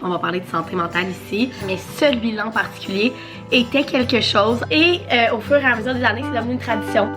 On va parler de santé mentale ici, mais celui-là en particulier était quelque chose et au fur et à mesure des années, c'est devenu une tradition.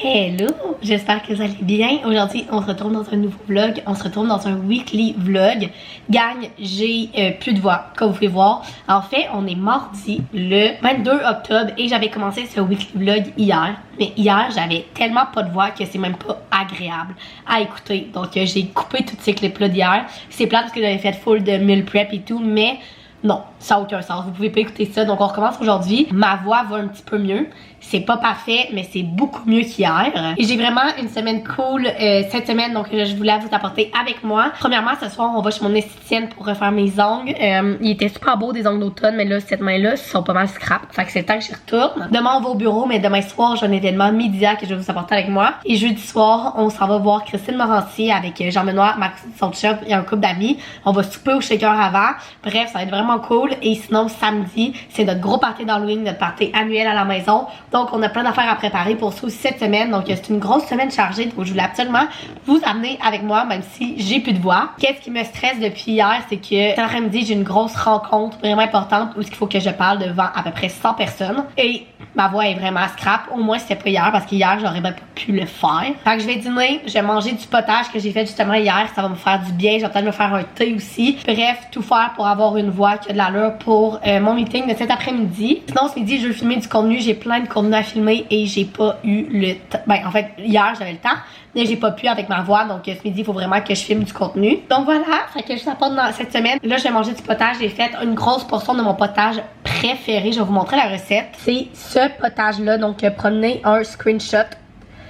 Hello! J'espère que vous allez bien. Aujourd'hui, on se retrouve dans un nouveau vlog. On se retrouve dans un weekly vlog. Gang, j'ai plus de voix, comme vous pouvez voir. En fait, on est mardi le 22 octobre et j'avais commencé ce weekly vlog hier. Mais hier, j'avais tellement pas de voix que c'est même pas agréable à écouter. Donc, j'ai coupé tous ces clips-là d'hier. C'est plate parce que j'avais fait full de meal prep et tout, mais non, ça n'a aucun sens. Vous pouvez pas écouter ça. Donc, on recommence aujourd'hui. Ma voix va un petit peu mieux. C'est pas parfait, mais c'est beaucoup mieux qu'hier. Et j'ai vraiment une semaine cool cette semaine, donc je voulais vous apporter avec moi. Premièrement, ce soir, on va chez mon esthéticienne pour refaire mes ongles. Ils étaient super beaux, des ongles d'automne, mais là, cette main-là, ils sont pas mal scrap. Fait que c'est le temps que j'y retourne. Demain, on va au bureau, mais demain soir, j'ai un événement média que je vais vous apporter avec moi. Et jeudi soir, on s'en va voir Christine Morancier avec Jean-Benoît, son chum et un couple d'amis. On va souper au shaker avant. Bref, ça va être vraiment cool. Et sinon, samedi, c'est notre gros party d'Halloween, notre party annuel à la maison. Donc, on a plein d'affaires à préparer pour ça aussi cette semaine. Donc, c'est une grosse semaine chargée. Donc, je voulais absolument vous amener avec moi, même si j'ai plus de voix. Qu'est-ce qui me stresse depuis hier, c'est que cet après-midi, j'ai une grosse rencontre vraiment importante où il faut que je parle devant à peu près 100 personnes. Et ma voix est vraiment scrap. Au moins, c'était pas hier parce qu'hier, j'aurais même pas pu le faire. Fait que je vais dîner. Je vais manger du potage que j'ai fait justement hier. Ça va me faire du bien. Je vais peut-être me faire un thé aussi. Bref, tout faire pour avoir une voix qui a de l'allure pour mon meeting de cet après-midi. Sinon, ce midi, je veux filmer du contenu. J'ai plein de contenu à filmer et j'ai pas eu le temps. Ben, en fait, hier, j'avais le temps, mais j'ai pas pu avec ma voix. Donc, ce midi, il faut vraiment que je filme du contenu. Donc, voilà. Fait que je vous apporte dans cette semaine. Là, je vais manger du potage. J'ai fait une grosse portion de mon potage préféré. Je vais vous montrer la recette. C'est ce potage-là. Donc, prenez un screenshot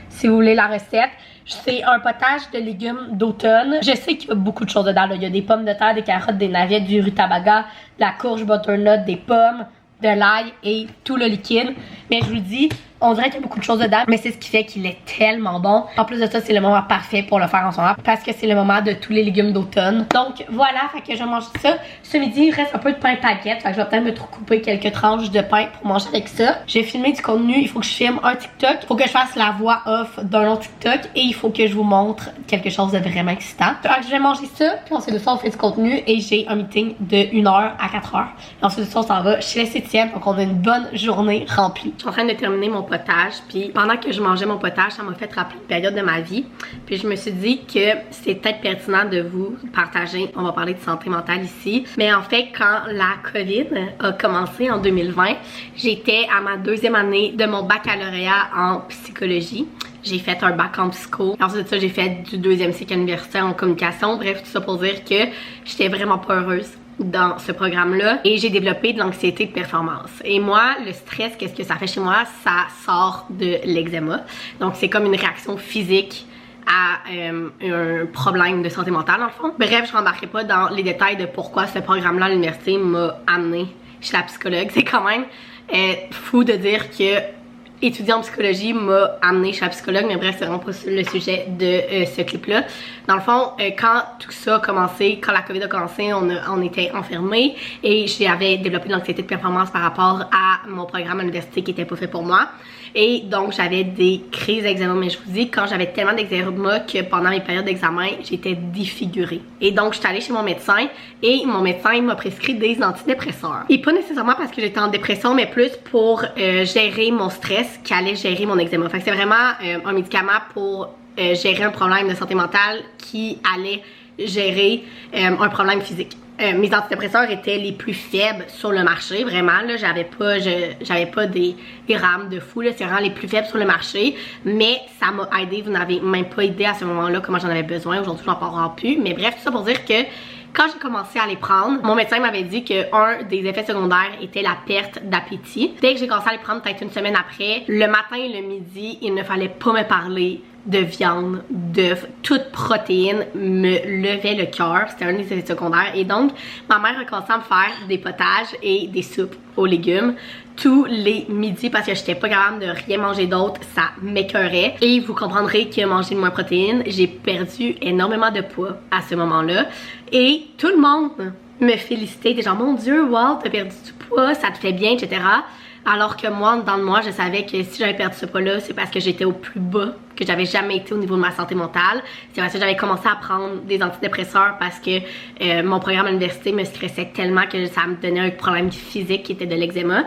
si vous voulez la recette. C'est un potage de légumes d'automne. Je sais qu'il y a beaucoup de choses dedans. Là. Il y a des pommes de terre, des carottes, des navets, du rutabaga, de la courge butternut, des pommes, de l'ail et tout le liquide. Mais je vous le dis, on dirait qu'il y a beaucoup de choses dedans, mais c'est ce qui fait qu'il est tellement bon. En plus de ça, c'est le moment parfait pour le faire en ce moment parce que c'est le moment de tous les légumes d'automne. Donc voilà, fait que je mange ça. Ce midi, il reste un peu de pain baguette. Fait que je vais peut-être me couper quelques tranches de pain pour manger avec ça. J'ai filmé du contenu. Il faut que je filme un TikTok. Il faut que je fasse la voix off d'un autre TikTok. Et il faut que je vous montre quelque chose de vraiment excitant. Fait que je vais manger ça. Puis ensuite de ça, on fait du contenu. Et j'ai un meeting de 1h à 4h. Et ensuite de ça, on s'en va chez l'esthéticienne. Donc on a une bonne journée remplie. Je suis en train de terminer mon potage, puis pendant que je mangeais mon potage, ça m'a fait rappeler une période de ma vie, puis je me suis dit que c'est peut-être pertinent de vous partager. On va parler de santé mentale ici, mais en fait quand la COVID a commencé en 2020, j'étais à ma deuxième année de mon baccalauréat en psychologie. J'ai fait un bac en psycho. Ensuite de ça, j'ai fait du deuxième cycle universitaire en communication. Bref, tout ça pour dire que j'étais vraiment pas heureuse dans ce programme-là et j'ai développé de l'anxiété de performance. Et moi, le stress, qu'est-ce que ça fait chez moi? Ça sort de l'eczéma. Donc, c'est comme une réaction physique à un problème de santé mentale, dans le fond. Bref, je ne rembarquerai pas dans les détails de pourquoi ce programme-là à l'université m'a amené chez la psychologue. C'est quand même fou de dire que étudier en psychologie m'a amené chez la psychologue, mais bref, c'est vraiment pas le sujet de ce clip-là. Dans le fond, quand tout ça a commencé, quand la COVID a commencé, on était enfermés et j'avais développé de l'anxiété de performance par rapport à mon programme à l'université qui était pas fait pour moi. Et donc, j'avais des crises d'eczéma, mais je vous dis, quand j'avais tellement d'eczéma que pendant mes périodes d'examen, j'étais défigurée. Et donc, j'étais allée chez mon médecin et mon médecin il m'a prescrit des antidépresseurs. Et pas nécessairement parce que j'étais en dépression, mais plus pour gérer mon stress qui allait gérer mon eczéma. Fait que c'est vraiment un médicament pour gérer un problème de santé mentale qui allait gérer un problème physique. Mes antidépresseurs étaient les plus faibles sur le marché, vraiment là, j'avais pas des rames de fou là, c'est vraiment les plus faibles sur le marché, mais ça m'a aidé, vous n'avez même pas idée à ce moment-là comment j'en avais besoin. Aujourd'hui j'en parlerai plus, mais bref, tout ça pour dire que quand j'ai commencé à les prendre, mon médecin m'avait dit qu'un des effets secondaires était la perte d'appétit. Dès que j'ai commencé à les prendre, peut-être une semaine après, le matin et le midi, il ne fallait pas me parler de viande, d'œufs, toute protéine me levait le cœur. C'était un des effets secondaires. Et donc, ma mère a commencé à me faire des potages et des soupes aux légumes tous les midis parce que j'étais pas capable de rien manger d'autre, ça m'écœurait. Et vous comprendrez que manger moins de protéines, j'ai perdu énormément de poids à ce moment-là. Et tout le monde me félicitait, des gens, mon Dieu, wow, t'as perdu du poids, ça te fait bien, etc. Alors que moi, dans moi, je savais que si j'avais perdu ce poids-là, c'est parce que j'étais au plus bas que j'avais jamais été au niveau de ma santé mentale. C'est vrai que j'avais commencé à prendre des antidépresseurs parce que mon programme à l'université me stressait tellement que ça me donnait un problème physique qui était de l'eczéma.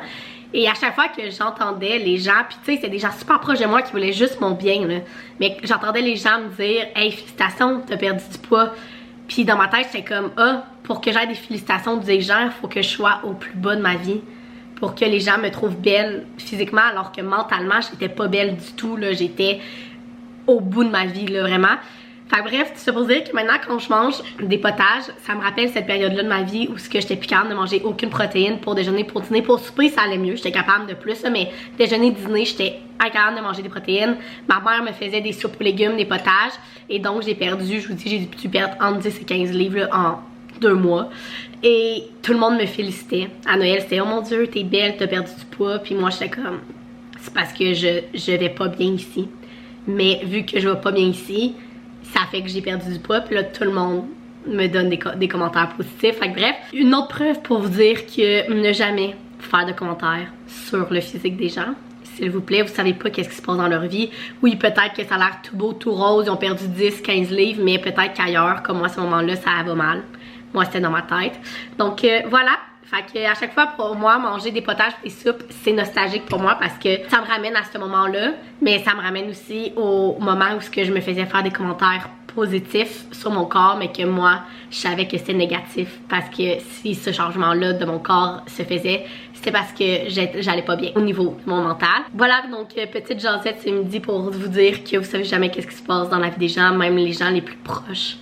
Et à chaque fois que j'entendais les gens, puis tu sais, c'était des gens super proches de moi qui voulaient juste mon bien, là. Mais j'entendais les gens me dire « Hey, félicitations, t'as perdu du poids. » Puis dans ma tête, j'étais comme « Ah, pour que j'aie des félicitations des gens, il faut que je sois au plus bas de ma vie. Pour que les gens me trouvent belle physiquement, alors que mentalement, j'étais pas belle du tout, là. J'étais au bout de ma vie, là, vraiment. » Fait que bref, c'est pour dire que maintenant, quand je mange des potages, ça me rappelle cette période-là de ma vie où j'étais plus capable de manger aucune protéine pour déjeuner, pour dîner. Pour souper, ça allait mieux, j'étais capable de plus, mais déjeuner, dîner, j'étais incapable de manger des protéines. Ma mère me faisait des soupes aux légumes, des potages, et donc j'ai perdu, je vous dis, j'ai dû perdre entre 10 et 15 livres là, en 2 mois. Et tout le monde me félicitait. À Noël, c'était « Oh mon Dieu, t'es belle, t'as perdu du poids. » Puis moi, j'étais comme « C'est parce que je vais pas bien ici. » Mais vu que je vais pas bien ici, ça fait que j'ai perdu du poids, puis là, tout le monde me donne des commentaires positifs. Fait que bref, une autre preuve pour vous dire que ne jamais faire de commentaires sur le physique des gens. S'il vous plaît, vous savez pas qu'est-ce qui se passe dans leur vie. Oui, peut-être que ça a l'air tout beau, tout rose, ils ont perdu 10, 15 livres, mais peut-être qu'ailleurs, comme moi, à ce moment-là, ça va mal. Moi, c'était dans ma tête. Donc, voilà. Fait que à chaque fois, pour moi, manger des potages et des soupes, c'est nostalgique pour moi parce que ça me ramène à ce moment-là, mais ça me ramène aussi au moment où je me faisais faire des commentaires positifs sur mon corps, mais que moi, je savais que c'était négatif parce que si ce changement-là de mon corps se faisait, c'était parce que j'allais pas bien au niveau de mon mental. Voilà, donc petite jasette ce midi pour vous dire que vous savez jamais qu'est-ce qui se passe dans la vie des gens, même les gens les plus proches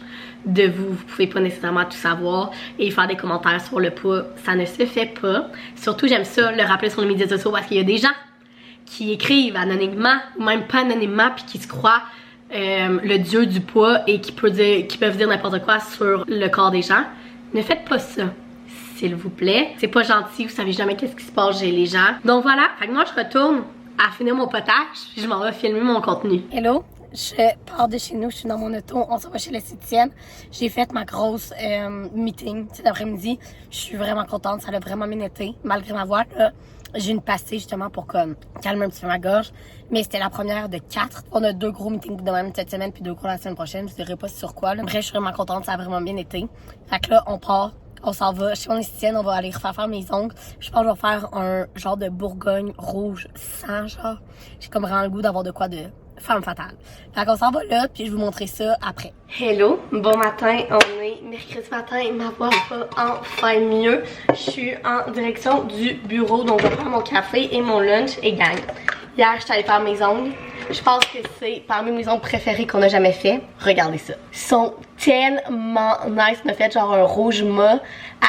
de vous, vous pouvez pas nécessairement tout savoir et faire des commentaires sur le poids, ça ne se fait pas. Surtout, j'aime ça le rappeler sur les médias sociaux parce qu'il y a des gens qui écrivent anonymement ou même pas anonymement puis qui se croient le dieu du poids et qui peuvent dire n'importe quoi sur le corps des gens. Ne faites pas ça, s'il vous plaît. C'est pas gentil, vous savez jamais qu'est-ce qui se passe chez les gens. Donc voilà, fait que moi je retourne à finir mon potage puis je m'en vais filmer mon contenu. Hello! Je pars de chez nous, je suis dans mon auto, on s'en va chez l'esthéticienne. J'ai fait ma grosse meeting cet après-midi. Je suis vraiment contente, ça a vraiment bien été. Malgré ma voix, j'ai une pastille justement pour comme calmer un petit peu ma gorge. Mais c'était la première de 4. On a 2 gros meetings de même cette semaine, puis 2 gros la semaine prochaine. Je dirais pas sur quoi. Là. Bref, je suis vraiment contente, ça a vraiment bien été. Fait que là, on part. On s'en va chez mon esthéticienne, on va aller refaire mes ongles. Je pense que je vais faire un genre de Bourgogne rouge sans genre. J'ai comme vraiment le goût d'avoir de quoi de femme fatale. Fait qu'on s'en va là, puis je vais vous montrer ça après. Hello, bon matin, on est mercredi matin, ma voix va enfin mieux. Je suis en direction du bureau, donc je vais prendre mon café et mon lunch et gagne. Hier, je suis allée faire mes ongles. Je pense que c'est parmi mes ongles préférés qu'on a jamais fait. Regardez ça. Ils sont tellement nice. Me fait genre un rouge mat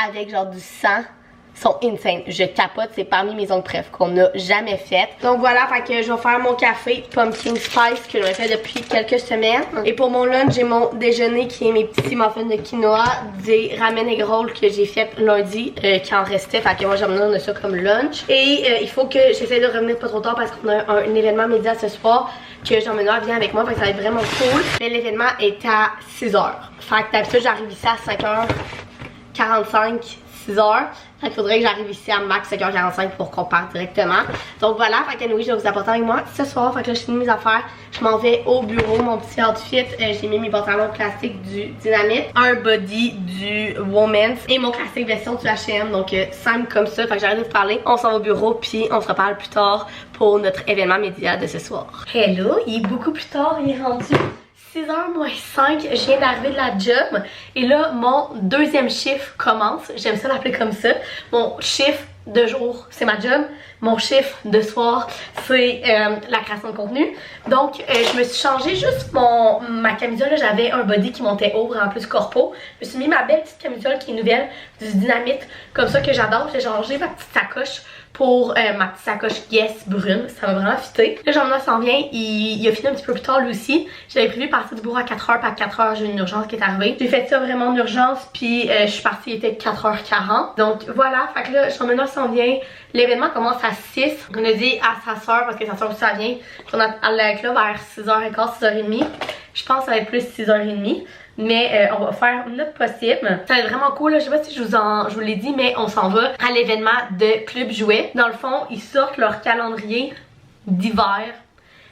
avec genre du sang. Ils sont insane. Je capote. C'est parmi mes ongles préf qu'on a jamais fait. Donc voilà, fait que je vais faire mon café pumpkin spice que j'ai fait depuis quelques semaines. Et pour mon lunch, j'ai mon déjeuner qui est mes petits muffins de quinoa, des ramen egg rolls que j'ai fait lundi qui en restait. Fait que moi j'en ai ça comme lunch. Et il faut que j'essaie de revenir pas trop tard parce qu'on a un événement média ce soir que Jean-Benoît vient avec moi. Fait que ça va être vraiment cool. Mais l'événement est à 6h. Fait que d'habitude j'arrive ici à 5h45. 6h. Fait qu'il faudrait que j'arrive ici à max 5h45 pour qu'on parte directement. Donc voilà, fait que oui, je vais vous apporter avec moi ce soir. Fait que là, je finis mes affaires. Je m'en vais au bureau, mon petit outfit. J'ai mis mes pantalons classiques du Dynamite, un body du Woman's et mon classique veston du H&M. Donc simple comme ça. Fait que j'arrête de vous parler. On s'en va au bureau puis on se reparle plus tard pour notre événement média de ce soir. Hello, il est beaucoup plus tard, il est rendu 6h moins 5, je viens d'arriver de la job et là mon deuxième chiffre commence, j'aime ça l'appeler comme ça. Mon chiffre de jour c'est ma job, mon chiffre de soir c'est la création de contenu. Donc je me suis changé juste ma camisole, j'avais un body qui montait haut, en plus corpo. Je me suis mis ma belle petite camisole qui est nouvelle du Dynamite, comme ça que j'adore. J'ai changé ma petite sacoche pour ma petite sacoche Guess brune, ça m'a vraiment fité. Là Jean-Benoît s'en vient, il a fini un petit peu plus tard lui aussi. J'avais prévu partir du bureau à 4h, puis à 4h j'ai une urgence qui est arrivée. J'ai fait ça vraiment en urgence, puis je suis partie, il était 4h40. Donc voilà, fait que là Jean-Benoît s'en vient. L'événement commence à 6. On a dit à sa soeur, parce que sa soeur aussi ça vient. On allait avec là vers 6h15, 6h30. Je pense que ça va être plus 6h30. Mais on va faire notre possible. Ça va être vraiment cool là. Je sais pas si je vous l'ai dit, mais on s'en va à l'événement de Club Jouet. Dans le fond, ils sortent leur calendrier d'hiver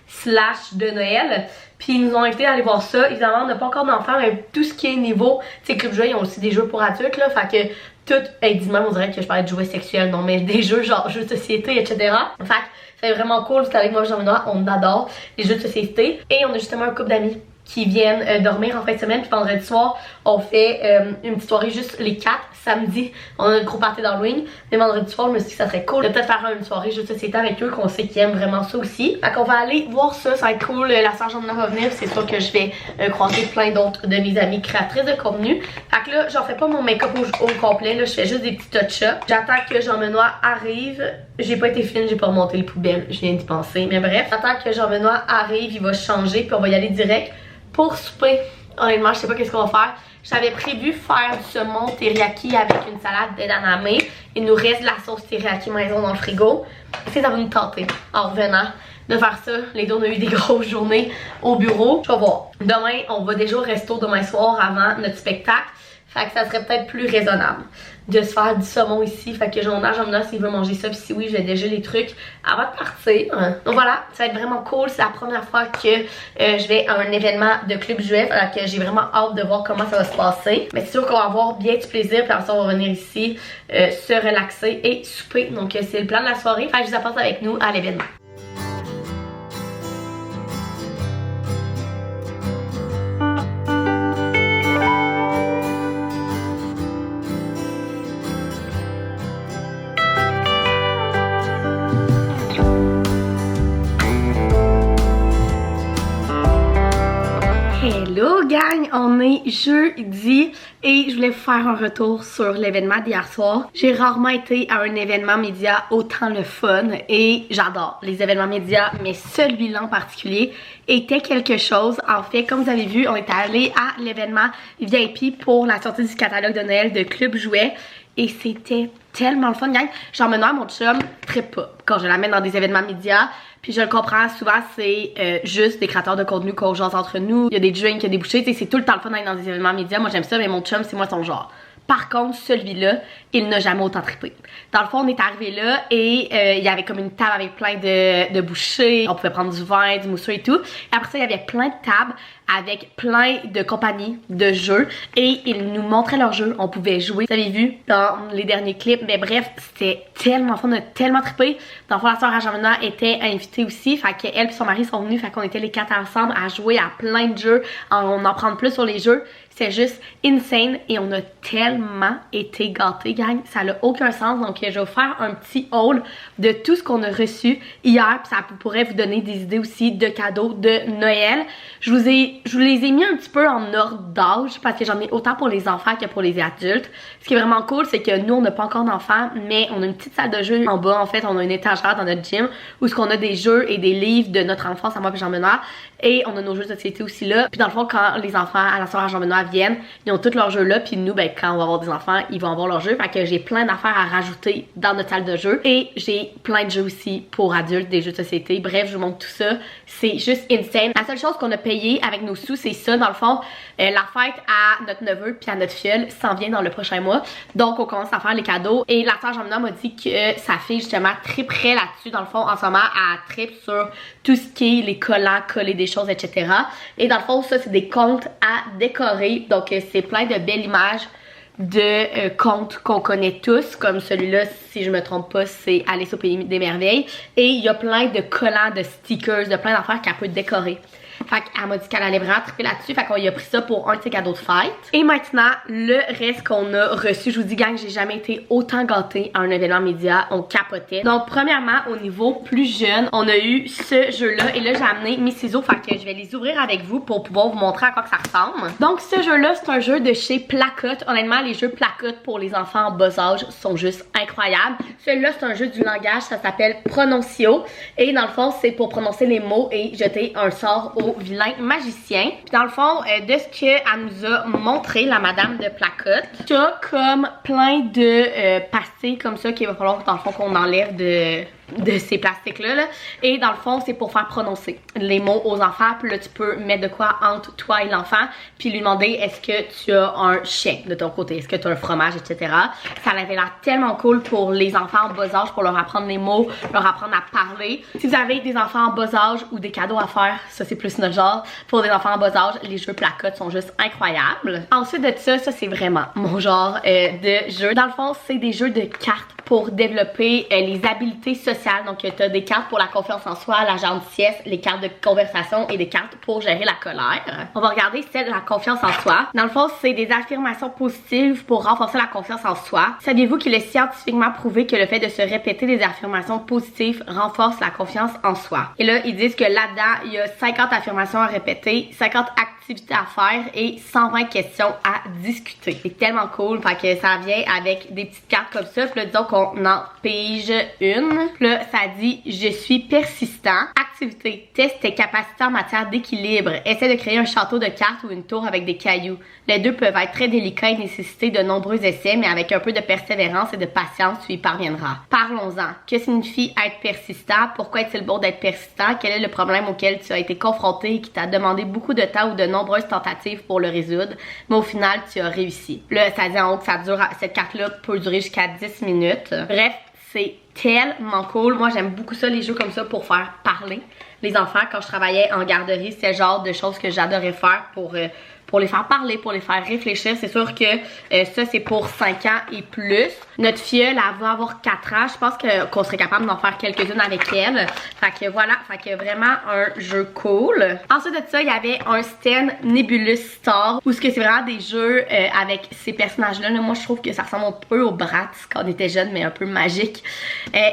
slash de Noël. Puis ils nous ont invités à aller voir ça. Évidemment, on n'a pas encore d'enfants, mais tout ce qui est niveau, tu sais, Club Jouet, ils ont aussi des jeux pour adultes, là. Fait que tout, dit même, on dirait que je parlais de jouets sexuels, non, mais des jeux genre jeux de société, etc. Fait que c'est vraiment cool, parce qu'avec moi, Jean-Benoît, on adore les jeux de société. Et on a justement un couple d'amis qui viennent dormir en fin de semaine. Puis vendredi soir, on fait une petite soirée juste les 4. Samedi, on a une gros party d'Halloween. Mais vendredi soir, je me suis dit que ça serait cool de peut-être faire une soirée juste de société avec eux, qu'on sait qu'ils aiment vraiment ça aussi. Fait qu'on va aller voir ça, ça va être cool. La sœur Jean-Benoît va venir, c'est sûr que je vais croiser plein d'autres de mes amies créatrices de contenu. Fait que là, j'en fais pas mon make-up au complet, là, je fais juste des petits touch-ups. J'attends que Jean-Benoît arrive. J'ai pas été fine, j'ai pas remonté les poubelles, je viens d'y penser. Mais bref, j'attends que Jean-Benoît arrive, il va changer, puis on va y aller direct pour souper. Honnêtement, je sais pas qu'est-ce qu'on va faire. J'avais prévu faire du saumon teriyaki avec une salade d'edamame. Il nous reste de la sauce teriyaki maison dans le frigo. Ça va nous tenter en revenant de faire ça. Les deux, on a eu des grosses journées au bureau. Je vais voir. Demain, on va déjà au resto demain soir avant notre spectacle. Fait que ça serait peut-être plus raisonnable de se faire du saumon ici. Fait que Jean-Benoît, s'il veut manger ça, puis si oui, j'ai déjà les trucs avant de partir. Donc voilà, ça va être vraiment cool. C'est la première fois que je vais à un événement de Club Jouet. Fait que j'ai vraiment hâte de voir comment ça va se passer. Mais c'est sûr qu'on va avoir bien du plaisir. Puis après ça, on va venir ici se relaxer et souper. Donc c'est le plan de la soirée. Fait que je vous apporte avec nous à l'événement. Hello gang, on est jeudi et je voulais vous faire un retour sur l'événement d'hier soir. J'ai rarement été à un événement média autant le fun et j'adore les événements médias, mais celui-là en particulier était quelque chose. En fait, comme vous avez vu, on est allé à l'événement VIP pour la sortie du catalogue de Noël de Club Jouet et c'était tellement le fun, gang. Jean-Benoît, mon chum, trippe pas quand je l'amène dans des événements médias. Puis je le comprends, souvent c'est juste des créateurs de contenu qu'on jase entre nous. Il y a des drinks, il y a des bouchées, tu sais, c'est tout le temps le fun d'aller dans des événements médias. Moi j'aime ça, mais mon chum, c'est moi son genre. Par contre, celui-là, il n'a jamais autant trippé. Dans le fond, on est arrivé là et il y avait comme une table avec plein de bouchées. On pouvait prendre du vin, du mousseux et tout. Et après ça, il y avait plein de tables avec plein de compagnies de jeux. Et ils nous montraient leurs jeux. On pouvait jouer. Vous avez vu dans les derniers clips. Mais bref, c'était tellement fun, on a tellement trippé. Dans le fond, la sœur à Jean-Benoît était invitée aussi. Fait qu'elle et son mari sont venus. Fait qu'on était les 4 ensemble à jouer à plein de jeux. On en prend plus sur les jeux. C'est juste insane et on a tellement été gâtés, gang. Ça n'a aucun sens. Donc, je vais vous faire un petit haul de tout ce qu'on a reçu hier. Puis ça pourrait vous donner des idées aussi de cadeaux de Noël. Je vous les ai mis un petit peu en ordre d'âge parce que j'en ai autant pour les enfants que pour les adultes. Ce qui est vraiment cool, c'est que nous, on n'a pas encore d'enfants, mais on a une petite salle de jeu en bas. En fait, on a une étagère dans notre gym où on a des jeux et des livres de notre enfance à moi et Jean-Benoît. Et on a nos jeux de société aussi là. Puis dans le fond, quand les enfants à la soeur à Jean-Benoît viennent, ils ont tous leurs jeux là. Puis nous, ben, quand on va avoir des enfants, ils vont avoir leurs jeux. Fait que j'ai plein d'affaires à rajouter dans notre salle de jeu. Et j'ai plein de jeux aussi pour adultes, des jeux de société. Bref, je vous montre tout ça. C'est juste insane. La seule chose qu'on a payé avec nos sous, c'est ça. Dans le fond, la fête à notre neveu puis à notre filleule s'en vient dans le prochain mois. Donc, on commence à faire les cadeaux. Et la sœur Jean-Benoît m'a dit que sa fille, justement, triperait là-dessus. Dans le fond, en ce moment, elle tripe sur tout ce qui est les collants, coller des choses, etc. Et dans le fond, ça, c'est des contes à décorer. Donc, c'est plein de belles images de contes qu'on connaît tous. Comme celui-là, si je me trompe pas, c'est Alice au Pays des Merveilles. Et il y a plein de collants, de stickers, de plein d'affaires qu'elle peut décorer. Fait qu'elle m'a dit qu'elle allait vraiment triper là-dessus. Fait qu'on lui a pris ça pour un de ses cadeaux de fête. Et maintenant, le reste qu'on a reçu. Je vous dis, gang, j'ai jamais été autant gâtée à un événement média. On capotait. Donc, premièrement, au niveau plus jeune, on a eu ce jeu-là. Et là, j'ai amené mes ciseaux. Fait que je vais les ouvrir avec vous pour pouvoir vous montrer à quoi que ça ressemble. Donc, ce jeu-là, c'est un jeu de chez Placotte. Honnêtement, les jeux Placotte pour les enfants en bas âge sont juste incroyables. Celui-là, c'est un jeu du langage. Ça s'appelle Prononcio. Et dans le fond, c'est pour prononcer les mots et jeter un sort au vilain magicien. Puis dans le fond, de ce qu'elle nous a montré, la madame de Placotte, t'as comme plein de pastilles comme ça qu'il va falloir dans le fond qu'on enlève de de ces plastiques-là. Là. Et dans le fond, c'est pour faire prononcer les mots aux enfants. Puis là, tu peux mettre de quoi entre toi et l'enfant. Puis lui demander est-ce que tu as un chien de ton côté, est-ce que tu as un fromage, etc. Ça avait l'air tellement cool pour les enfants en bas âge, pour leur apprendre les mots, leur apprendre à parler. Si vous avez des enfants en bas âge ou des cadeaux à faire, ça c'est plus notre genre. Pour des enfants en bas âge, les jeux placottes sont juste incroyables. Ensuite de ça c'est vraiment mon genre de jeu. Dans le fond, c'est des jeux de cartes pour développer les habiletés sociales. Donc, tu as des cartes pour la confiance en soi, la gentillesse, les cartes de conversation et des cartes pour gérer la colère. On va regarder celle de la confiance en soi. Dans le fond, c'est des affirmations positives pour renforcer la confiance en soi. Saviez-vous qu'il est scientifiquement prouvé que le fait de se répéter des affirmations positives renforce la confiance en soi? Et là, ils disent que là-dedans, il y a 50 affirmations à répéter, 50 activités à faire et 120 questions à discuter. C'est tellement cool, fait que ça vient avec des petites cartes comme ça. Puis là, disons qu'on en pige une. Puis là, ça dit « Je suis persistant ». Activité. Teste tes capacités en matière d'équilibre. Essaie de créer un château de cartes ou une tour avec des cailloux. Les deux peuvent être très délicats et nécessiter de nombreux essais, mais avec un peu de persévérance et de patience, tu y parviendras. Parlons-en. Que signifie être persistant? Pourquoi est-il bon d'être persistant? Quel est le problème auquel tu as été confronté et qui t'a demandé beaucoup de temps ou de nombreuses tentatives pour le résoudre, mais au final, tu as réussi. Là, ça dit en haut que ça dure, cette carte-là peut durer jusqu'à 10 minutes. Bref, c'est tellement cool. Moi, j'aime beaucoup ça, les jeux comme ça, pour faire parler les enfants. Quand je travaillais en garderie, c'est le genre de choses que j'adorais faire pour les faire parler, pour les faire réfléchir. C'est sûr que ça, c'est pour 5 ans et plus. Notre filleule, elle va avoir 4 ans. Je pense qu'on serait capable d'en faire quelques-unes avec elle. Fait que voilà, fait que vraiment un jeu cool. Ensuite de ça, il y avait un stand Nebulous Star, où c'est vraiment des jeux avec ces personnages-là. Moi, je trouve que ça ressemble un peu aux Bratz quand on était jeunes, mais un peu magique.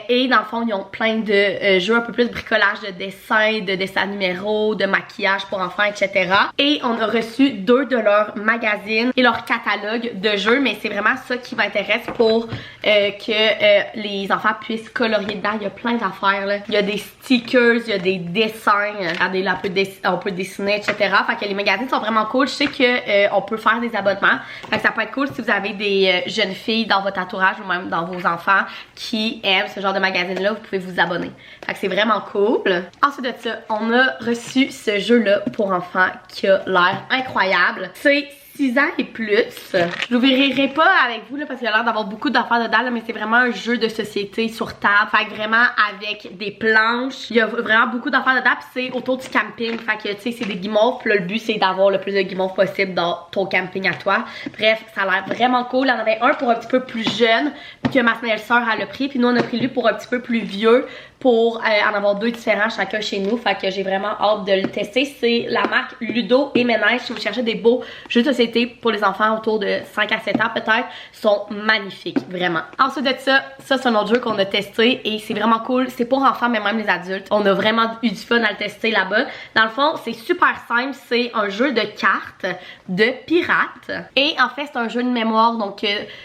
Et dans le fond, ils ont plein de jeux un peu plus bricolage de dessins numéros, de maquillage pour enfants, etc. Et on a reçu 2 de leurs magazines et leur catalogue de jeux, mais c'est vraiment ça qui m'intéresse pour que les enfants puissent colorier dedans. Il y a plein d'affaires là. Il y a des stickers, il y a des dessins. Regardez là, on peut dessiner, etc. Fait que les magazines sont vraiment cool. Je sais que on peut faire des abonnements. Fait que ça peut être cool si vous avez des jeunes filles dans votre entourage ou même dans vos enfants qui aiment ce genre de magazine là, vous pouvez vous abonner. Fait que c'est vraiment cool. Ensuite de ça, on a reçu ce jeu là pour enfants qui a l'air incroyable. C'est 6 ans et plus. Je l'ouvrirai pas avec vous là parce qu'il a l'air d'avoir beaucoup d'affaires dedans là, mais c'est vraiment un jeu de société sur table. Fait que vraiment avec des planches. Il y a vraiment beaucoup d'affaires dedans puis c'est autour du camping. Fait que tu sais c'est des guimauves. Puis là, le but c'est d'avoir le plus de guimauves possible dans ton camping à toi. Bref, ça a l'air vraiment cool. Il y en avait un pour un petit peu plus jeune que ma belle-sœur a le prix. Puis nous on a pris lui pour un petit peu plus vieux pour en avoir 2 différents chacun chez nous. Fait que j'ai vraiment hâte de le tester. C'est la marque Ludo et Ménage. Si vous cherchez des beaux jeux de société pour les enfants autour de 5 à 7 ans peut-être, sont magnifiques, vraiment. Ensuite de ça c'est un autre jeu qu'on a testé et c'est vraiment cool. C'est pour enfants mais même les adultes. On a vraiment eu du fun à le tester là-bas. Dans le fond, c'est super simple. C'est un jeu de cartes de pirates. Et en fait, c'est un jeu de mémoire. Donc,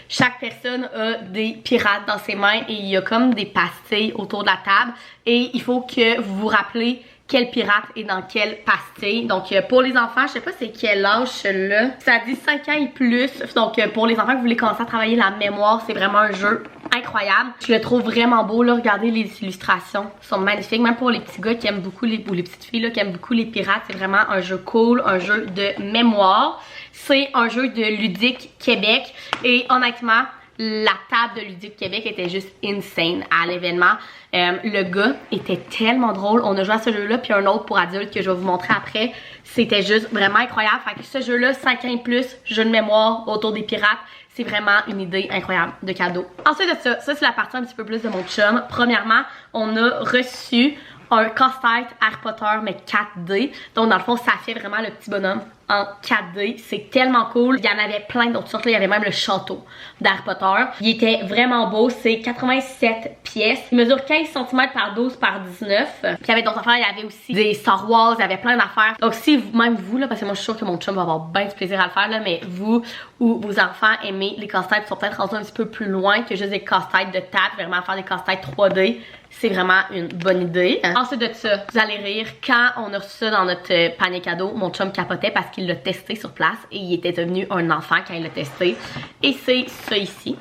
chaque personne a des pirates dans ses mains et il y a comme des pastilles autour de la table. Et il faut que vous vous rappelez quel pirate est dans quelle pastille. Donc pour les enfants, je sais pas c'est quel âge là. Ça dit 5 ans et plus. Donc pour les enfants que vous voulez commencer à travailler la mémoire, c'est vraiment un jeu incroyable. Je le trouve vraiment beau là. Regardez les illustrations, elles sont magnifiques. Même pour les petits gars qui aiment beaucoup ou les petites filles là, qui aiment beaucoup les pirates, c'est vraiment un jeu cool, un jeu de mémoire. C'est un jeu de Ludique Québec et honnêtement, la table de Ludique Québec était juste insane à l'événement. Le gars était tellement drôle. On a joué à ce jeu-là, puis un autre pour adultes que je vais vous montrer après. C'était juste vraiment incroyable. Fait que ce jeu-là, 5 ans et plus, jeu de mémoire autour des pirates, c'est vraiment une idée incroyable de cadeau. Ensuite de ça c'est la partie un petit peu plus de mon chum. Premièrement, on a reçu un casse-tête Harry Potter mais 4D. Donc dans le fond, ça fait vraiment le petit bonhomme en 4D. C'est tellement cool. Il y en avait plein d'autres sortes. Là, il y avait même le château d'Harry Potter. Il était vraiment beau. C'est 87 pièces. Il mesure 15 cm par 12 par 19. Puis il y avait d'autres affaires. Il y avait aussi des Star Wars. Il y avait plein d'affaires. Donc si même vous, là, parce que moi je suis sûre que mon chum va avoir bien du plaisir à le faire, là, mais vous ou vos enfants aimez les casse-têtes qui sont peut-être rendus un petit peu plus loin que juste des casse-têtes de table, vraiment faire des casse-têtes 3D. C'est vraiment une bonne idée. Ensuite de ça, vous allez rire, quand on a reçu ça dans notre panier cadeau, mon chum capotait parce qu'il l'a testé sur place et il était devenu un enfant quand il l'a testé. Et c'est ça ici.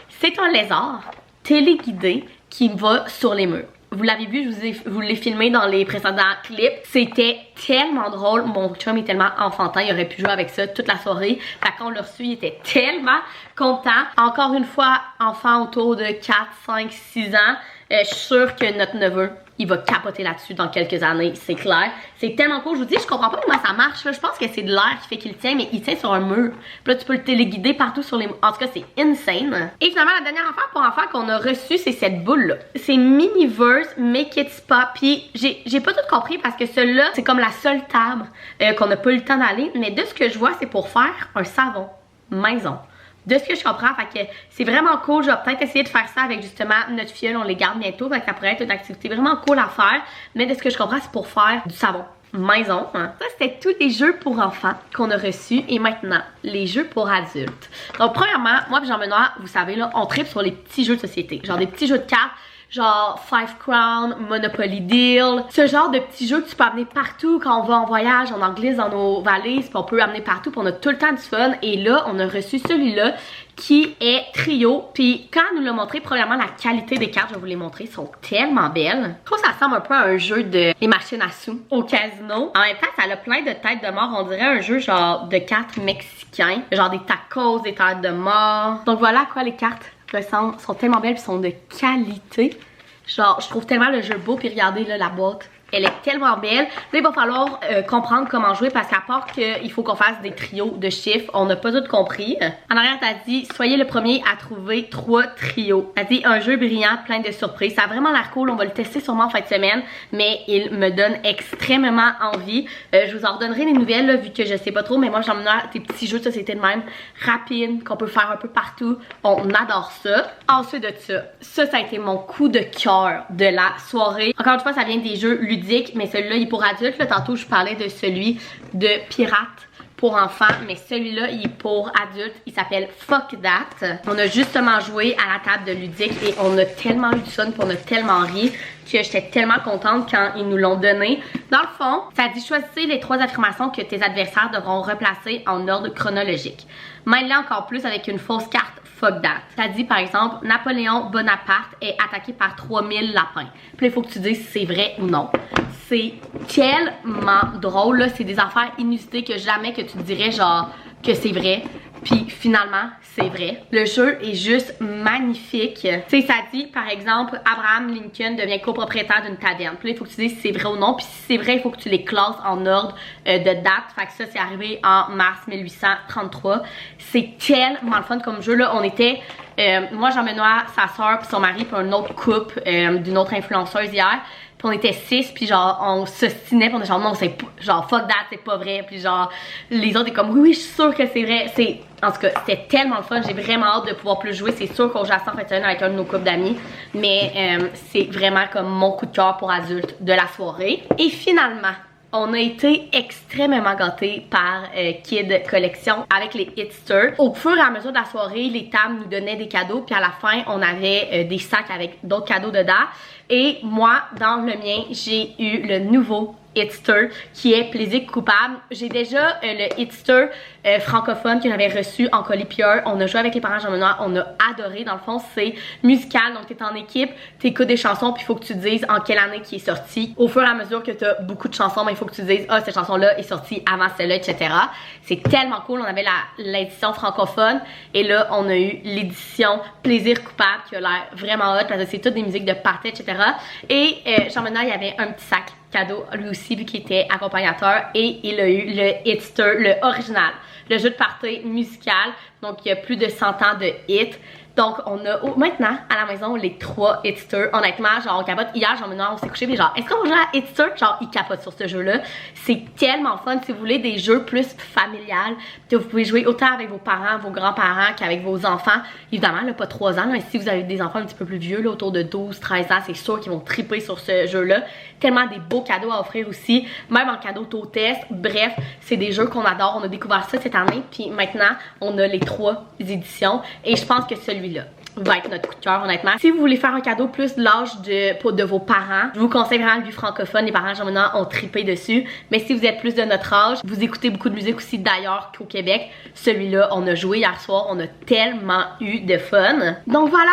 C'est un lézard téléguidé qui va sur les murs. vous l'avez vu, je vous l'ai filmé dans les précédents clips. C'était tellement drôle. Mon chum est tellement enfantin, il aurait pu jouer avec ça toute la soirée. Fait qu'on l'a reçu, il était tellement content. Encore une fois, enfant autour de 4, 5, 6 ans. Je suis sûre que notre neveu, il va capoter là-dessus dans quelques années, c'est clair. C'est tellement cool. Je vous dis, je comprends pas comment ça marche. Là. Je pense que c'est de l'air qui fait qu'il tient, mais il tient sur un mur. Puis là, tu peux le téléguider partout sur les... En tout cas, c'est insane. Et finalement, la dernière affaire pour enfants qu'on a reçue, c'est cette boule-là. C'est Miniverse Make It Spa. Puis j'ai pas tout compris parce que celle-là, c'est comme la seule table qu'on n'a pas eu le temps d'aller. Mais de ce que je vois, c'est pour faire un savon maison. De ce que je comprends, fait que c'est vraiment cool. Je vais peut-être essayer de faire ça avec justement notre filleule, on les garde bientôt, fait que ça pourrait être une activité vraiment cool à faire. Mais de ce que je comprends, c'est pour faire du savon maison. Hein. Ça, c'était tous les jeux pour enfants qu'on a reçus. Et maintenant, les jeux pour adultes. Donc, premièrement, moi et Jean-Benoît, vous savez, là, on tripe sur les petits jeux de société. Genre des petits jeux de cartes. Genre Five Crown, Monopoly Deal, ce genre de petits jeux que tu peux amener partout quand on va en voyage, on en glisse dans nos valises, puis on peut amener partout, puis on a tout le temps du fun. Et là, on a reçu celui-là qui est trio. Puis quand elle nous l'a montré, premièrement, la qualité des cartes, je vais vous les montrer, sont tellement belles. Je trouve que ça ressemble un peu à un jeu de les machines à sous au casino. En même temps, ça a plein de têtes de mort. On dirait un jeu genre de cartes mexicains, genre des tacos, des têtes de mort. Donc voilà à quoi les cartes sont tellement belles, puis sont de qualité. Genre, je trouve tellement le jeu beau, puis regardez là la boîte. Elle est tellement belle. Là, il va falloir comprendre comment jouer parce qu'à part qu'il faut qu'on fasse des trios de chiffres, on n'a pas tout compris. En arrière, t'as dit « Soyez le premier à trouver 3 trios ». T'as dit « Un jeu brillant, plein de surprises ». Ça a vraiment l'air cool. On va le tester sûrement en fin de semaine, mais il me donne extrêmement envie. Je vous en redonnerai des nouvelles là, vu que je sais pas trop, mais moi, j'emmène des petits jeux de société de même, rapides, qu'on peut faire un peu partout. On adore ça. Ensuite de ça a été mon coup de cœur de la soirée. Encore une fois, ça vient des jeux ludiques. Mais celui-là, il est pour adultes. Là, tantôt, je parlais de celui de pirate pour enfants, mais celui-là, il est pour adultes. Il s'appelle Fuck That. On a justement joué à la table de ludique et on a tellement eu du fun, puis on a tellement ri que j'étais tellement contente quand ils nous l'ont donné. Dans le fond, ça dit choisissez les 3 affirmations que tes adversaires devront replacer en ordre chronologique. Mêle-les encore plus avec une fausse carte Fuck That. Ça dit par exemple Napoléon Bonaparte est attaqué par 3000 lapins. Puis il faut que tu dises si c'est vrai ou non. C'est tellement drôle là, c'est des affaires inusitées que jamais que tu dirais genre que c'est vrai. Puis finalement, c'est vrai. Le jeu est juste magnifique. Tu sais, ça dit, par exemple, Abraham Lincoln devient copropriétaire d'une taverne. Puis là, il faut que tu dises si c'est vrai ou non. Puis si c'est vrai, il faut que tu les classes en ordre de date. Fait que ça, c'est arrivé en mars 1833. C'est tellement le fun comme jeu. Là, on était... moi, Jean-Benoît, sa soeur, puis son mari, puis un autre couple d'une autre influenceuse hier. Puis on était 6, puis genre on s'ostinait, puis on était genre non, c'est genre fuck that, c'est pas vrai. Puis genre les autres étaient comme oui, je suis sûre que c'est vrai. En tout cas, c'était tellement le fun, j'ai vraiment hâte de pouvoir plus jouer. C'est sûr qu'on joue à ça en fait avec un de nos couples d'amis, mais c'est vraiment comme mon coup de cœur pour adultes de la soirée. Et finalement, on a été extrêmement gâtés par Kid Collection avec les Hitsters. Au fur et à mesure de la soirée, les tables nous donnaient des cadeaux, puis à la fin, on avait des sacs avec d'autres cadeaux dedans. Et moi, dans le mien, j'ai eu le nouveau Hitster qui est Plaisir coupable. J'ai déjà le Hitster francophone que j'avais reçu en colis-pieur. On a joué avec les parents Jean-Benoît, on a adoré. Dans le fond, c'est musical, donc t'es en équipe, t'écoutes des chansons, puis il faut que tu dises en quelle année qui est sortie. Au fur et à mesure que t'as beaucoup de chansons, il faut que tu dises ah, cette chanson-là est sortie avant celle-là, etc. C'est tellement cool. On avait l'édition francophone et là, on a eu l'édition Plaisir coupable qui a l'air vraiment hot parce que c'est toutes des musiques de party, etc. Et Jean-Benoît, il y avait un petit sac cadeau lui aussi vu qu'il était accompagnateur et il a eu le Hitster, le original, le jeu de party musical, donc il y a plus de 100 ans de hits. Donc on a maintenant à la maison les 3 Hitsters. Honnêtement, genre on capote. Hier, Jean-Benoît, on s'est couché, puis genre est-ce qu'on va jouer à Hitster? Genre il capote sur ce jeu-là. C'est tellement fun. Si vous voulez des jeux plus familiales, vous pouvez jouer autant avec vos parents, vos grands-parents qu'avec vos enfants. Évidemment, là, pas 3 ans, mais si vous avez des enfants un petit peu plus vieux, là, autour de 12, 13 ans, c'est sûr qu'ils vont triper sur ce jeu-là. Tellement des beaux cadeaux à offrir aussi, même en cadeau test. Bref, c'est des jeux qu'on adore. On a découvert ça cette année, puis maintenant, on a les 3 éditions. Et je pense que celui-là va être notre coup de cœur, honnêtement. Si vous voulez faire un cadeau plus l'âge de vos parents, je vous conseille vraiment le but francophone. Les parents Jean-Benoît ont trippé dessus. Mais si vous êtes plus de notre âge, vous écoutez beaucoup de musique aussi d'ailleurs qu'au Québec, celui-là, on a joué hier soir. On a tellement eu de fun. Donc voilà!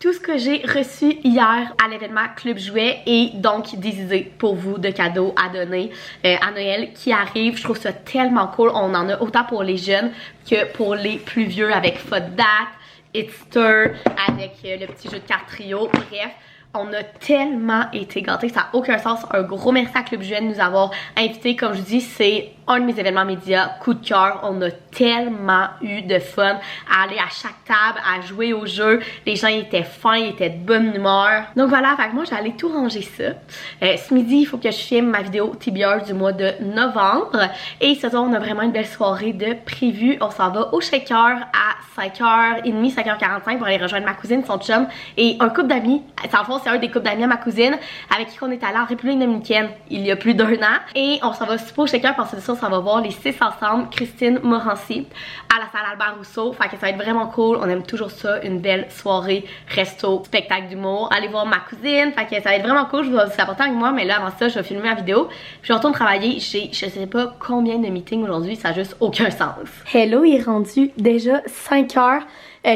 tout ce que j'ai reçu hier à l'événement Club Jouet et donc des idées pour vous de cadeaux à donner à Noël qui arrive. Je trouve ça tellement cool. On en a autant pour les jeunes que pour les plus vieux avec Fod Date, Hitster, avec le petit jeu de cartes trio. Bref. On a tellement été gâtés, ça n'a aucun sens. Un gros merci à Club Jouet de nous avoir invités. Comme je vous dis, c'est un de mes événements médias, coup de cœur. On a tellement eu de fun à aller à chaque table, à jouer au jeu. Les gens étaient fins, ils étaient de bonne humeur. Donc voilà, fait que moi j'allais tout ranger ça. Ce midi, il faut que je filme ma vidéo TBR du mois de novembre. Et ce soir, on a vraiment une belle soirée de prévu. On s'en va au Shaker à 5h30, 5h45 pour aller rejoindre ma cousine, son chum et un couple d'amis. En fond, c'est un des couples d'amis à ma cousine avec qui on est allé en République dominicaine il y a plus d'1 an. Et on s'en va super au Shaker parce que ça, on va voir les 6 ensemble, Christine Morancy à la salle Albert Rousseau. Fait que ça va être vraiment cool. On aime toujours ça, une belle soirée, resto, spectacle d'humour. Allez voir ma cousine. Fait que ça va être vraiment cool. Je vais vous apporter avec moi, mais là avant ça, je vais filmer ma vidéo. Puis je retourne travailler. J'ai je sais pas combien de meetings aujourd'hui, ça n'a juste aucun sens. Hello, il est rendu déjà 5h.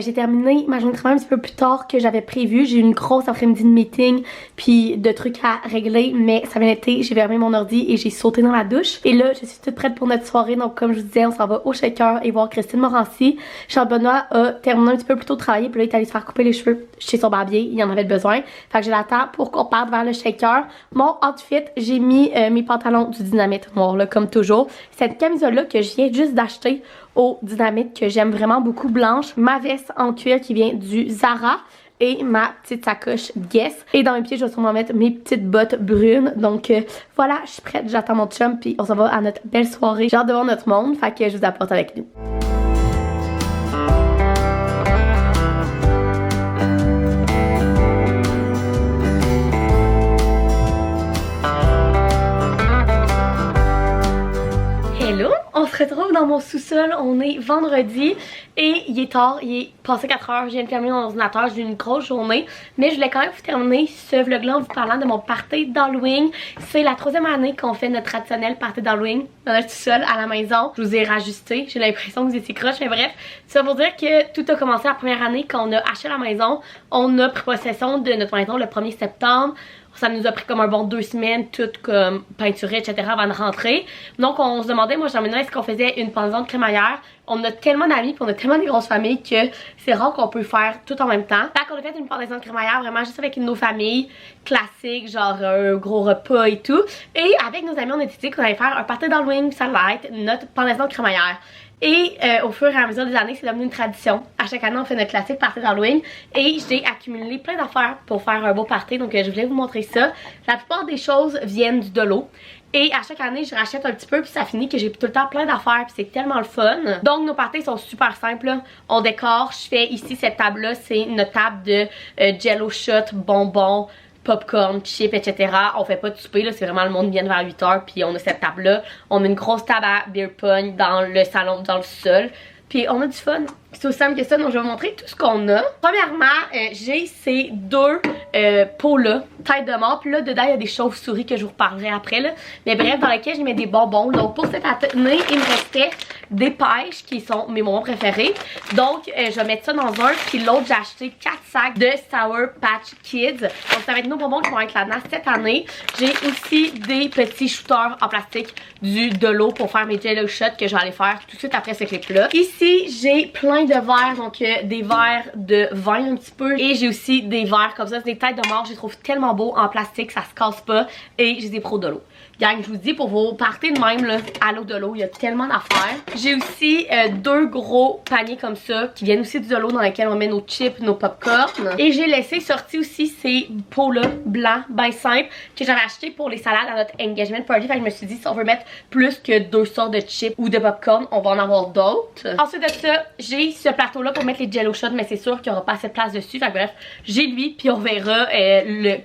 J'ai terminé ma journée de travail un petit peu plus tard que j'avais prévu. J'ai eu une grosse après-midi de meeting puis de trucs à régler, mais ça vient d'été, j'ai fermé mon ordi et j'ai sauté dans la douche. Et là, je suis toute prête pour notre soirée. Donc comme je vous disais, on s'en va au Shaker et voir Christine Morancy. Charles-Benoît a terminé un petit peu plus tôt de travailler, puis là il est allé se faire couper les cheveux chez son barbier, il en avait besoin. Fait que je l'attends pour qu'on parte vers le Shaker. Mon outfit, j'ai mis mes pantalons du Dynamite noir là, comme toujours. Cette camisole là que je viens juste d'acheter au Dynamite que j'aime vraiment beaucoup, blanche, ma veste en cuir qui vient du Zara et ma petite sacoche Guess. Et dans mes pieds, je vais sûrement mettre mes petites bottes brunes. Donc voilà, je suis prête, j'attends mon chum puis on s'en va à notre belle soirée. J'ai hâte de voir notre monde, fait que je vous apporte avec nous. Hello, on se retrouve dans mon sous-sol, on est vendredi et il est tard, il est passé 4h, je viens de terminer mon ordinateur, j'ai eu une grosse journée, mais je voulais quand même vous terminer ce vlog-là en vous parlant de mon party d'Halloween. C'est la 3e année qu'on fait notre traditionnel party d'Halloween dans notre sous-sol à la maison. Je vous ai rajusté, j'ai l'impression que vous étiez croche, mais bref, ça veut dire que tout a commencé la première année quand on a acheté la maison, on a pris possession de notre maison le 1er septembre. Ça nous a pris comme un bon 2 semaines, tout comme peinturé, etc. avant de rentrer. Donc on se demandait, moi j'emmènerais est-ce qu'on faisait une pendaison de crémaillère. On a tellement d'amis puis on a tellement de grosses familles que c'est rare qu'on peut faire tout en même temps. Fait qu'on a fait une pendaison de crémaillère vraiment juste avec nos familles classiques, genre un gros repas et tout. Et avec nos amis on a décidé qu'on allait faire un party d'Halloween, ça va être notre pendaison de crémaillère. Et au fur et à mesure des années, c'est devenu une tradition. À chaque année, on fait notre classique party d'Halloween. Et j'ai accumulé plein d'affaires pour faire un beau party. Donc je voulais vous montrer ça. La plupart des choses viennent du Dolo. Et à chaque année, je rachète un petit peu puis ça finit que j'ai tout le temps plein d'affaires puis c'est tellement le fun. Donc nos parties sont super simples là. On décore, je fais ici cette table là, c'est notre table de jello shot, bonbons, popcorn, chips, etc. On fait pas de souper là, c'est vraiment le monde vient vers 8h puis on a cette table là. On a une grosse table à beer pong dans le salon, dans le sol. Puis on a du fun. C'est aussi simple que ça, donc je vais vous montrer tout ce qu'on a. Premièrement, j'ai ces deux pots-là, tête de mort. Puis là, dedans, il y a des chauves-souris que je vous reparlerai après. Là. Mais bref, dans lesquels je mets des bonbons. Donc pour cette année, il me restait des pêches qui sont mes bonbons préférés. Donc je vais mettre ça dans un. Puis l'autre, j'ai acheté 4 sacs de Sour Patch Kids. Donc ça va être nos bonbons qui vont être là-dedans cette année. J'ai aussi des petits shooters en plastique du Dolo pour faire mes jello shots que je vais aller faire tout de suite après ce clip-là. Ici, j'ai plein de verres, donc des verres de vin un petit peu. Et j'ai aussi des verres comme ça, c'est des têtes de mort, je les trouve tellement beaux en plastique, ça se casse pas. Et j'ai des pros de l'eau. Gang, je vous dis, pour vos parties de même, là, à l'eau de l'eau, il y a tellement d'affaires. J'ai aussi 2 gros paniers comme ça, qui viennent aussi du Dolo, dans lesquels on met nos chips, nos popcorn. Et j'ai laissé sortir aussi ces pots-là, blancs, ben simples, que j'avais acheté pour les salades à notre engagement party. Fait que je me suis dit, si on veut mettre plus que 2 sortes de chips ou de popcorn, on va en avoir d'autres. Ensuite de ça, j'ai ce plateau-là pour mettre les jello shots, mais c'est sûr qu'il n'y aura pas assez de place dessus. Fait que bref, j'ai lui, puis on verra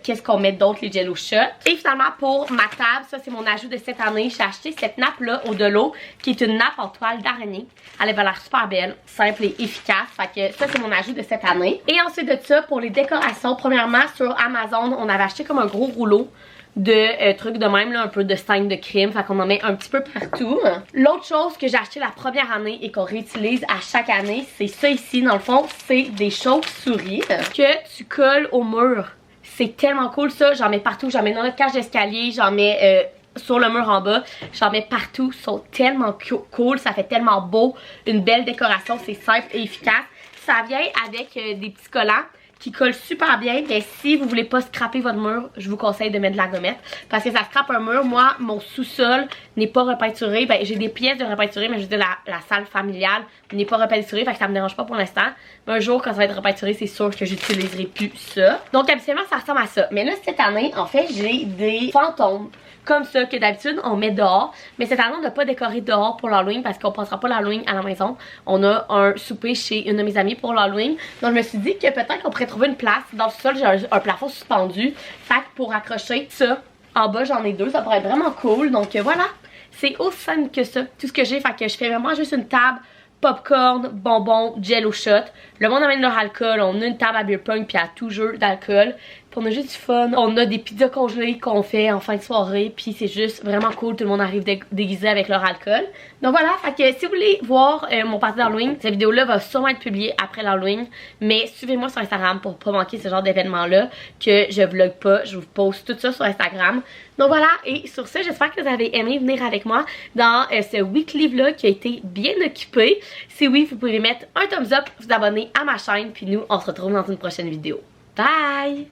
qu'est-ce qu'on met d'autre, les jello shots. Et finalement, pour ma table, ça c'est mon ajout de cette année. J'ai acheté cette nappe-là au Dolo, qui est une nappe en toile d'araignée. Elle avait l'air super belle, simple et efficace. Fait que ça, c'est mon ajout de cette année. Et ensuite de ça, pour les décorations, premièrement, sur Amazon, on avait acheté comme un gros rouleau de trucs de même, là, un peu de scène de crime. Fait qu'on en met un petit peu partout. L'autre chose que j'ai acheté la première année et qu'on réutilise à chaque année, c'est ça ici. Dans le fond, c'est des chauves-souris que tu colles au mur. C'est tellement cool ça. J'en mets partout. J'en mets dans notre cage d'escalier. J'en mets sur le mur en bas. J'en mets partout. Ils sont tellement cool. Ça fait tellement beau. Une belle décoration. C'est simple et efficace. Ça vient avec des petits collants qui collent super bien. Mais si vous voulez pas scraper votre mur, je vous conseille de mettre de la gommette. Parce que ça scrape un mur. Moi, mon sous-sol n'est pas repeinturé. Ben, j'ai des pièces de repeinturé, mais je veux dire, la salle familiale n'est pas repeinturée. Fait que ça me dérange pas pour l'instant. Mais un jour, quand ça va être repeinturé, c'est sûr que j'utiliserai plus ça. Donc, habituellement, ça ressemble à ça. Mais là, cette année, en fait, j'ai des fantômes. Comme ça, que d'habitude on met dehors. Mais cette année on n'a pas décoré dehors pour l'Halloween parce qu'on passera pas l'Halloween à la maison. On a un souper chez une de mes amies pour l'Halloween. Donc je me suis dit que peut-être qu'on pourrait trouver une place. Dans le sol j'ai un plafond suspendu. Fait que pour accrocher ça, en bas j'en ai deux. Ça pourrait être vraiment cool. Donc voilà, c'est aussi simple que ça. Tout ce que j'ai, fait que je fais vraiment juste une table, popcorn, bonbons, gel au shot. Le monde amène leur alcool. On a une table à beer pong puis à tout jeu d'alcool. Puis on a juste du fun. On a des pizzas congelées qu'on fait en fin de soirée. Puis c'est juste vraiment cool. Tout le monde arrive déguisé avec leur alcool. Donc voilà, fait que si vous voulez voir mon party d'Halloween, cette vidéo-là va sûrement être publiée après l'Halloween. Mais suivez-moi sur Instagram pour pas manquer ce genre d'événement-là. Que je vlog pas. Je vous poste tout ça sur Instagram. Donc voilà, et sur ce, j'espère que vous avez aimé venir avec moi dans ce weekly vlog qui a été bien occupé. Si oui, vous pouvez mettre un thumbs up, vous abonner à ma chaîne. Puis nous, on se retrouve dans une prochaine vidéo. Bye!